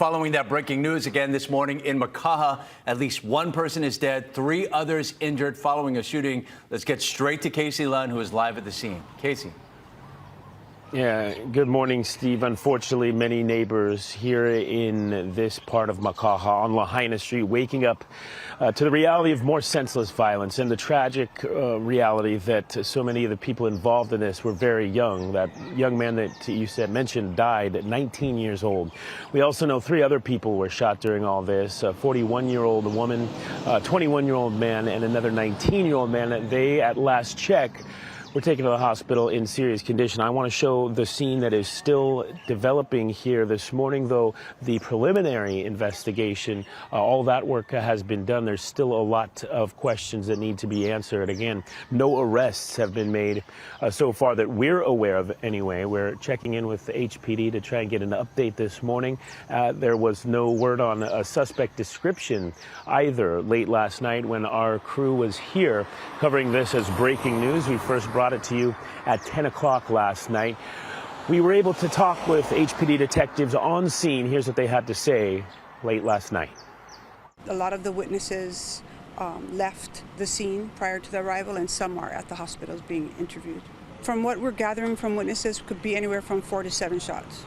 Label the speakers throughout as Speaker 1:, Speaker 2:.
Speaker 1: Following that breaking news again this morning in Makaha, at least one person is dead, 3 others injured following a shooting. Let's get straight to Casey Lunn, who is live at the scene. Casey.
Speaker 2: Yeah, good morning, Steve. Unfortunately, many neighbors here in this part of Makaha on Lahaina Street waking up to the reality of more senseless violence and the tragic reality that so many of the people involved in this were very young. That young man that you mentioned died at 19 years old. We also know 3 other people were shot during all this, a 41-year-old woman, a 21-year-old man, and another 19-year-old man. They, at last check, we're taken to the hospital in serious condition. I want to show the scene that is still developing here this morning, though the preliminary investigation, all that work has been done. There's still a lot of questions that need to be answered. Again, no arrests have been made so far that we're aware of anyway. We're checking in with the HPD to try and get an update this morning. There was no word on a suspect description either late last night when our crew was here covering this as breaking news. We first brought it to you at 10 o'clock last night. We were able to talk with HPD detectives on scene. Here's what they had to say late last night.
Speaker 3: A lot of the witnesses left the scene prior to the arrival, and some are at the hospitals being interviewed. From what we're gathering from witnesses, could be anywhere from 4 to 7 shots.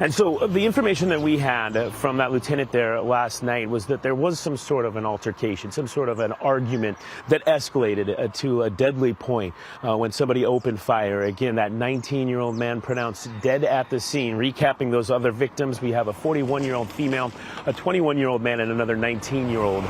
Speaker 2: And so the information that we had from that lieutenant there last night was that there was some sort of an altercation, some sort of an argument that escalated to a deadly point when somebody opened fire. Again, that 19-year-old man pronounced dead at the scene. Recapping those other victims, we have a 41-year-old female, a 21-year-old man, and another 19-year-old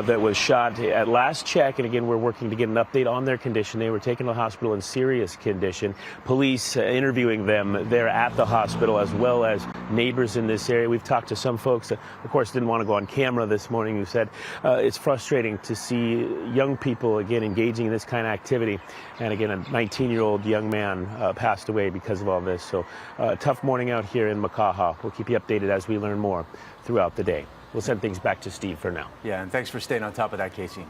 Speaker 2: that was shot at last check. And again, we're working to get an update on their condition. They were taken to the hospital in serious condition. Police interviewing them there at the hospital, as well as neighbors in this area. We've talked to some folks that, of course, didn't want to go on camera this morning, who said it's frustrating to see young people, again, engaging in this kind of activity. And again, a 19-year-old young man passed away because of all this. So tough morning out here in Makaha. We'll keep you updated as we learn more throughout the day. We'll send things back to Steve for now.
Speaker 1: Yeah, and thanks for staying on top of that, Casey.